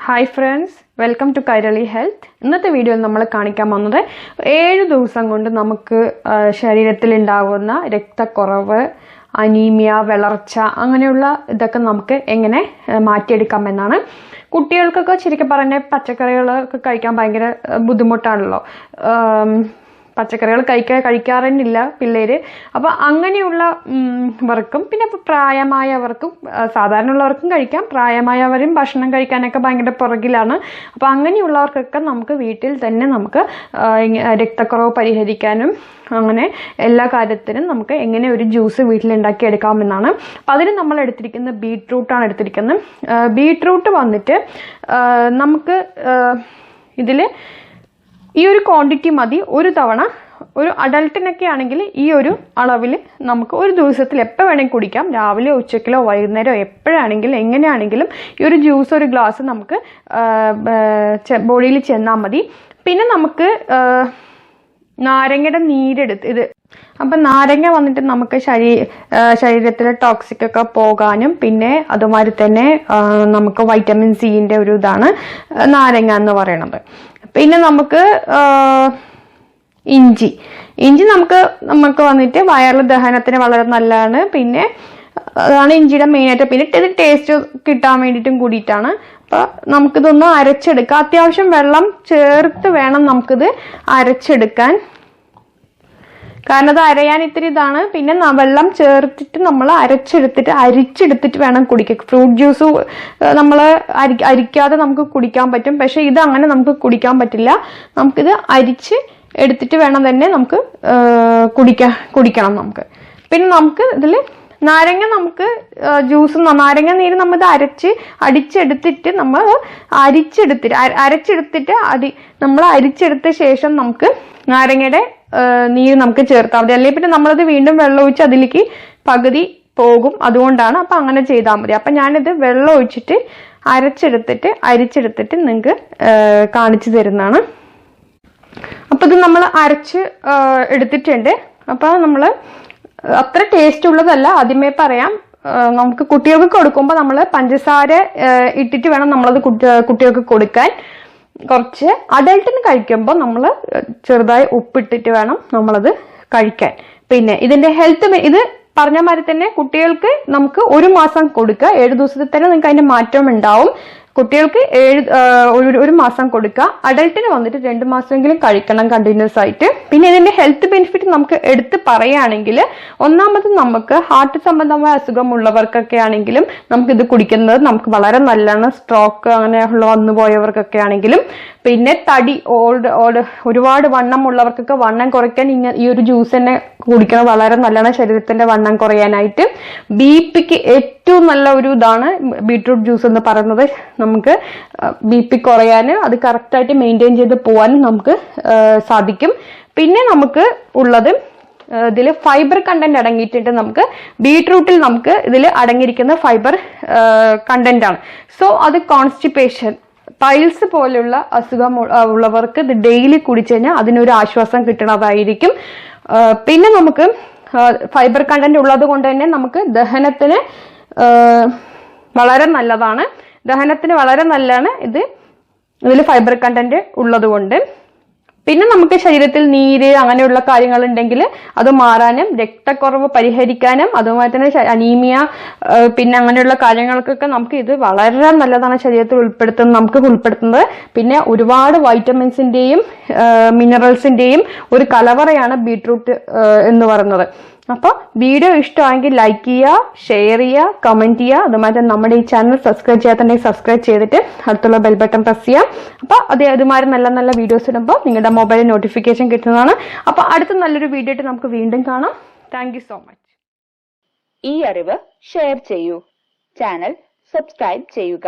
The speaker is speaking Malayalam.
Hi friends, welcome to Kairali Health. ഇന്നത്തെ വീഡിയോയിൽ നമ്മൾ കാണിക്കാൻ പോകുന്നത് 7 ദിവസം കൊണ്ട് നമുക്ക് ശരീരത്തിൽ ഉണ്ടാകുന്ന രക്തക്കുറവ്, അനീമിയ, വളർച്ച അങ്ങനെയുള്ള ഇതൊക്കെ നമുക്ക് എങ്ങനെ മാറ്റിയെടുക്കാം എന്നാണ്. കുട്ടികൾക്കൊക്കെ ശരിക്കും പറഞ്ഞാൽ പച്ചക്കറികളൊക്കെ കഴിക്കാൻ ഭയങ്കര ബുദ്ധിമുട്ടാണല്ലോ. പച്ചക്കറികൾ കഴിക്കാറില്ല പിള്ളേര്. അപ്പോൾ അങ്ങനെയുള്ളവർക്കും പിന്നെ പ്രായമായവർക്കും സാധാരണയുള്ളവർക്കും കഴിക്കാം, പ്രായമായവരും ഭക്ഷണം കഴിക്കാനൊക്കെ ഭയങ്കര പുറകിലാണ്. അപ്പോൾ അങ്ങനെയുള്ളവർക്കൊക്കെ നമുക്ക് വീട്ടിൽ തന്നെ നമുക്ക് രക്തക്കുറവ് പരിഹരിക്കാനും അങ്ങനെ എല്ലാ കാര്യത്തിനും നമുക്ക് എങ്ങനെ ഒരു ജ്യൂസ് വീട്ടിലുണ്ടാക്കി എടുക്കാമെന്നാണ്. അപ്പോൾ അതിന് നമ്മൾ എടുത്തിരിക്കുന്നത് ബീട്രൂട്ടാണ് എടുത്തിരിക്കുന്നത്. ബീട്രൂട്ട് വന്നിട്ട് നമുക്ക് ഇതിൽ ഈ ഒരു ക്വാണ്ടിറ്റി മതി. ഒരു തവണ ഒരു അഡൾട്ടിനൊക്കെ ആണെങ്കിൽ ഈ ഒരു അളവിൽ നമുക്ക് ഒരു ദിവസത്തിൽ എപ്പോൾ വേണമെങ്കിൽ കുടിക്കാം. രാവിലെ, ഉച്ചയ്ക്കോ, വൈകുന്നേരമോ എപ്പോഴാണെങ്കിലും എങ്ങനെയാണെങ്കിലും ഈ ഒരു ജ്യൂസ് ഒരു ഗ്ലാസ് നമുക്ക് ബോഡിയിൽ ചെന്നാൽ മതി. പിന്നെ നമുക്ക് നാരങ്ങയുടെ നീരെടുത്ത് അപ്പം നാരങ്ങ വന്നിട്ട് നമുക്ക് ശരീരത്തിലെ ടോക്സിക് ഒക്കെ പോകാനും പിന്നെ അതുമാതിരി തന്നെ നമുക്ക് വൈറ്റമിൻ സിന്റെ ഒരു ഇതാണ് നാരങ്ങ എന്ന് പറയുന്നത്. പിന്നെ നമുക്ക് ഇഞ്ചി നമുക്ക് വന്നിട്ട് വയറിൽ ദഹനത്തിന് വളരെ നല്ലതാണ്. പിന്നെ അതാണ് ഇഞ്ചിയുടെ മെയിനായിട്ട്. പിന്നെ ഇത് ടേസ്റ്റ് കിട്ടാൻ വേണ്ടിയിട്ടും കൂടിയിട്ടാണ്. അപ്പോൾ നമുക്കിതൊന്ന് അരച്ചെടുക്കാം. അത്യാവശ്യം വെള്ളം ചേർത്ത് വേണം നമുക്കിത് അരച്ചെടുക്കാൻ. കാരണം അത് അരയാൻ ഇത്തിരി ഇതാണ്. പിന്നെ വെള്ളം ചേർത്തിട്ട് നമ്മൾ അരിച്ചെടുത്തിട്ട് വേണം കുടിക്കാൻ. ഫ്രൂട്ട് ജ്യൂസ് നമ്മൾ അരിക്കാതെ നമുക്ക് കുടിക്കാൻ പറ്റും. പക്ഷെ ഇത് അങ്ങനെ നമുക്ക് കുടിക്കാൻ പറ്റില്ല. നമുക്കിത് അരിച്ച് എടുത്തിട്ട് വേണം തന്നെ നമുക്ക് കുടിക്കണം നമുക്ക്. പിന്നെ നമുക്ക് ഇതിൽ നാരങ്ങ നമുക്ക് ജ്യൂസ് നാരങ്ങ നീര് നമ്മൾ അടിച്ചെടുത്തിട്ട് നമ്മൾ അരച്ചെടുത്തിട്ട് നമ്മൾ അരിച്ചെടുത്ത ശേഷം നമുക്ക് നാരങ്ങയുടെ നീര് നമുക്ക് ചേർത്താൽ മതി. അല്ലെങ്കിൽ പിന്നെ നമ്മളത് വീണ്ടും വെള്ളം ഒഴിച്ച് അതിലേക്ക് പകുതി പോകും. അതുകൊണ്ടാണ്. അപ്പം അങ്ങനെ ചെയ്താൽ മതി. അപ്പം ഞാനിത് വെള്ളം ഒഴിച്ചിട്ട് അരിച്ചെടുത്തിട്ട് നിങ്ങൾക്ക് കാണിച്ചു തരുന്നതാണ്. അപ്പം ഇത് നമ്മൾ അരച്ച് എടുത്തിട്ടുണ്ട്. അപ്പം നമ്മൾ അത്ര ടേസ്റ്റ് ഉള്ളതല്ല, ആദ്യമേ പറയാം. നമുക്ക് കുട്ടികൾക്ക് കൊടുക്കുമ്പോൾ നമ്മൾ പഞ്ചസാര ഇട്ടിട്ട് വേണം നമ്മളത് കുട്ടികൾക്ക് കൊടുക്കാൻ. കുറച്ച് അഡൾട്ടിന് കഴിക്കുമ്പോൾ നമ്മൾ ചെറുതായി ഉപ്പിട്ടിട്ട് വേണം നമ്മളത് കഴിക്കാൻ. പിന്നെ ഇതിന്റെ ഇത് പറഞ്ഞ മാതിരി തന്നെ കുട്ടികൾക്ക് നമുക്ക് 1 മാസം കൊടുക്കുക. 7 ദിവസത്തിൽ തന്നെ നിങ്ങൾക്ക് അതിന്റെ മാറ്റം ഉണ്ടാവും. കുട്ടികൾക്ക് 1 മാസം കൊടുക്കുക. അഡൾട്ടിന് വന്നിട്ട് 2 മാസമെങ്കിലും കഴിക്കണം കണ്ടിന്യൂസ് ആയിട്ട്. പിന്നെ ഇതിന്റെ ഹെൽത്ത് ബെനിഫിറ്റ് നമുക്ക് എടുത്ത് പറയുകയാണെങ്കിൽ, ഒന്നാമത് നമുക്ക് ഹാർട്ട് സംബന്ധമായ അസുഖമുള്ളവർക്കൊക്കെ ആണെങ്കിലും നമുക്ക് ഇത് കുടിക്കുന്നത് നമുക്ക് വളരെ നല്ലതാണ്. സ്ട്രോക്ക് അങ്ങനെയുള്ള വന്നു പോയവർക്കൊക്കെ ആണെങ്കിലും, പിന്നെ തടി ഒരുപാട് വണ്ണം ഉള്ളവർക്കൊക്കെ വണ്ണം കുറയ്ക്കാൻ ഈ ഒരു ജ്യൂസ് തന്നെ കുടിക്കുന്നത് വളരെ നല്ലതാണ്, ശരീരത്തിന്റെ വണ്ണം കുറയാനായിട്ട്. BP ഏറ്റവും നല്ല ഒരു ഇതാണ് ബീട്രൂട്ട് ജ്യൂസ് എന്ന് പറയുന്നത്. നമുക്ക് BP കുറയാനും അത് കറക്റ്റായിട്ട് മെയിൻറ്റെയിൻ ചെയ്ത് പോകാനും നമുക്ക് സാധിക്കും. പിന്നെ നമുക്ക് ഉള്ളത് ഇതിൽ ഫൈബർ കണ്ടന്റ് അടങ്ങിയിട്ടുണ്ട്. നമുക്ക് ബീട്രൂട്ടിൽ നമുക്ക് ഇതിൽ അടങ്ങിയിരിക്കുന്ന ഫൈബർ കണ്ടന്റ് ആണ്. സോ അത് കോൺസ്റ്റിപ്പേഷൻ, പൈൽസ് പോലെയുള്ള അസുഖം ഉള്ളവർക്ക് ഇത് ഡെയിലി കുടിച്ചു കഴിഞ്ഞാൽ അതിനൊരു ആശ്വാസം കിട്ടണതായിരിക്കും. പിന്നെ നമുക്ക് ഫൈബർ കണ്ടന്റ് ഉള്ളത് കൊണ്ട് തന്നെ നമുക്ക് ദഹനത്തിന് വളരെ നല്ലതാണ്. ഇതിൽ ഫൈബർ കണ്ടന്റ് ഉള്ളത് കൊണ്ട്. പിന്നെ നമുക്ക് ശരീരത്തിൽ നീര് അങ്ങനെയുള്ള കാര്യങ്ങൾ ഉണ്ടെങ്കിൽ അത് മാറാനും രക്തക്കുറവ് പരിഹരിക്കാനും അതുപോലെ തന്നെ അനീമിയ പിന്നെ അങ്ങനെയുള്ള കാര്യങ്ങൾക്കൊക്കെ നമുക്ക് ഇത് വളരെ നല്ലതാണ് ശരീരത്തിൽ ഉൾപ്പെടുത്തുന്നത്. പിന്നെ ഒരുപാട് വൈറ്റമിൻസിന്റെയും മിനറൽസിന്റെയും ഒരു കലവറയാണ് ബീട്രൂട്ട് എന്ന് പറയുന്നത്. അപ്പോൾ വീഡിയോ ഇഷ്ടമായെങ്കിൽ ലൈക്ക് ചെയ്യുക, ഷെയർ ചെയ്യുക, കമന്റ് ചെയ്യുക. അതുമാതിരി നമ്മുടെ ഈ ചാനൽ സബ്സ്ക്രൈബ് ചെയ്യാത്തുണ്ടെങ്കിൽ സബ്സ്ക്രൈബ് ചെയ്തിട്ട് അടുത്തുള്ള ബെൽ ബട്ടൺ പ്രസ് ചെയ്യാം. അപ്പോൾ അതുമാതിരി നല്ല നല്ല വീഡിയോസ് ഇടുമ്പോൾ നിങ്ങളുടെ മൊബൈലിൽ നോട്ടിഫിക്കേഷൻ കിട്ടുന്നതാണ്. അപ്പോൾ അടുത്ത നല്ലൊരു വീഡിയോ ആയിട്ട് നമുക്ക് വീണ്ടും കാണാം. Thank you so much. ഈ അറിവ് ഷെയർ ചെയ്യൂ. ചാനൽ സബ്സ്ക്രൈബ് ചെയ്യുക.